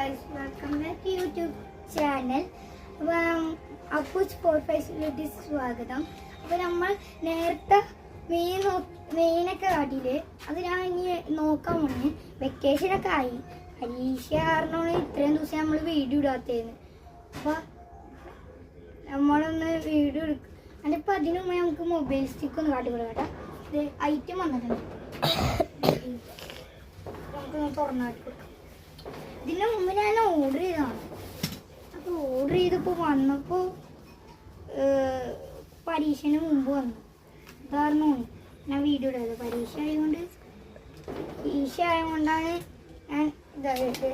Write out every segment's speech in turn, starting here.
guys, welcome back to YouTube channel. Appus 45 സ്വാഗതം. അപ്പോൾ നമ്മൾ നേരത്തെ മീനൊക്കെ കാട്ടിയില്ലേ, അത് ഞാൻ ഇനി നോക്കാൻ പോണേ. വെക്കേഷനൊക്കെ ആയി, പരീക്ഷ കാരണമാണ് ഇത്രയും ദിവസം നമ്മൾ വീഡിയോ ഇടാത്തതെന്ന്. അപ്പോൾ നമ്മളൊന്ന് വീഡിയോ എടുക്കും. അതിപ്പോൾ അതിന് മുമ്പ് നമുക്ക് മൊബൈൽ സ്റ്റിക്ക് ഒന്ന് കാട്ടി കൊടുക്കാം കേട്ടോ. ഇത് ഐറ്റം വന്നിട്ടുണ്ട്, നമുക്കൊന്ന് തുറന്നാട്ടി കൊടുക്കാം. ഇതിന് മുമ്പ് ഞാൻ ഓർഡർ ചെയ്തതാണ്. അപ്പോൾ ഓർഡർ ചെയ്തപ്പോൾ വന്നപ്പോൾ പരീക്ഷന് മുമ്പ് വന്നു. കാരണം ഞാൻ വീഡിയോ ഇടാത്, പരീക്ഷ ആയതുകൊണ്ടാണ് ഞാൻ ഇതായിട്ട്.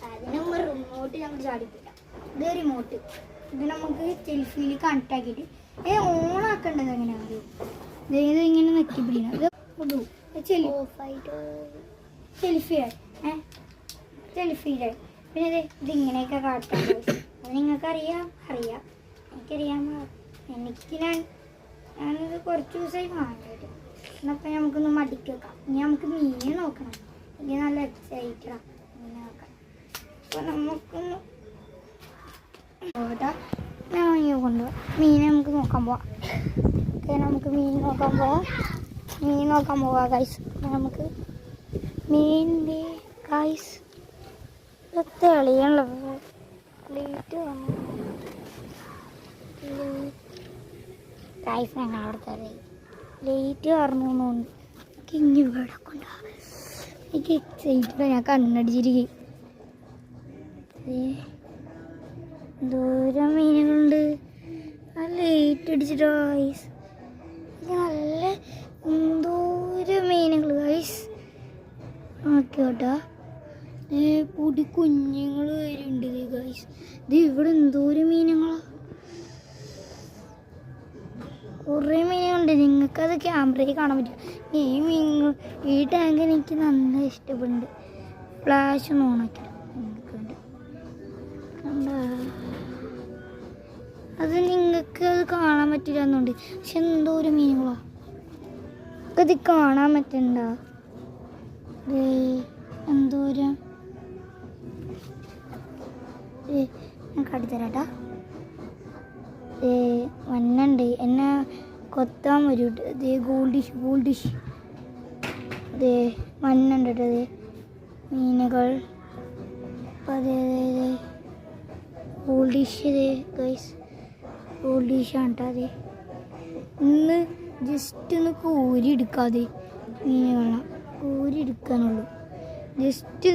അതിന് മുമ്പ് റിമോട്ട് നമുക്ക് ചാടിപ്പില്ല. ഇത് റിമോട്ട്, ഇത് നമുക്ക് സെൽഫിയിൽ കണക്ട് ആക്കിയിട്ട് ഓണാക്കേണ്ടത് എങ്ങനെയാണ്. ഇത് ഇങ്ങനെ നെക്കി പിടിക്കണം. ഇത് സെൽഫിയുടെ പിന്നെ ഇതിങ്ങനെയൊക്കെ കാട്ടാൻ. അത് നിങ്ങൾക്കറിയാം, എനിക്കറിയാം. ഞാനിത് കുറച്ച് ദിവസമായി വാങ്ങിയിട്ട്. എന്നപ്പോൾ നമുക്കൊന്ന് മടിക്ക് വെക്കാം. ഇനി നമുക്ക് മീനെ നോക്കണം. എനിക്ക് നല്ല എക്സൈറ്റഡാണ് മീനെ നോക്കാം. അപ്പോൾ നമുക്കൊന്ന് പോകട്ടെ. ഞാൻ കൊണ്ടുപോകാം. മീനെ നമുക്ക് നോക്കാൻ പോവാം. നമുക്ക് മീൻ നോക്കാൻ പോവാം ഗൈസ്. നമുക്ക് മീനിൻ്റെ ഗൈസ് തെളിയാണല്ലോ. ലൈറ്റ് ഗൈസ്, ഞങ്ങളവിടുത്തെ ലൈറ്റ് കാരണമൊന്നുണ്ട്. എനിക്ക് ഇനി ഇവിടെ കൊണ്ടുപോകാം. എനിക്ക് എക്സൈറ്റഡ്. ഞാൻ കണ്ണടിച്ചിരിക്കും. ദൂരം മീനുകളുണ്ട്. ആ ലൈറ്റ് അടിച്ചിട്ടോ ഗൈസ്. നല്ല ദൂരം മീനുകൾ ഗൈസ്. ഓക്കെ കേട്ടോ. പൊടി കുഞ്ഞുങ്ങൾ വരുന്നുണ്ട് ഗൈസ്. ഇത് ഇവിടെ എന്തോരം മീനുകളാ, കുറേ മീനുകളുണ്ട്. നിങ്ങൾക്കത് ക്യാമറയിൽ കാണാൻ പറ്റും. ഈ ടാങ്ക് എനിക്ക് നന്നായി ഇഷ്ടപ്പെടുന്നുണ്ട്. ഫ്ലാഷ് ഒന്നും ഓണാക്കില്ല. അത് നിങ്ങൾക്ക് അത് കാണാൻ പറ്റില്ല എന്നുണ്ട്. പക്ഷെ എന്തോരം മീനുകളാ, അത് കാണാൻ പറ്റണ്ട. എന്തോരം ഞാൻ കാട്ടിത്തരാട്ടാ. വന്നുണ്ട്, എന്നെ കൊത്താൻ വരും. ഗോൾഡ് ഡിഷ് വന്നുണ്ട് കേട്ടോ. മീനുകൾ അതെ ഗോൾഡ് ഡിഷ് ഗൈസ്. ഗോൾഡ് ഡിഷാണ് കേട്ടോ. അതെ ഇന്ന് ജസ്റ്റ് ഒന്ന് കോരി എടുക്കാതെ മീനുകളാണ്, കോരി എടുക്കാനുള്ളൂ. ജസ്റ്റ്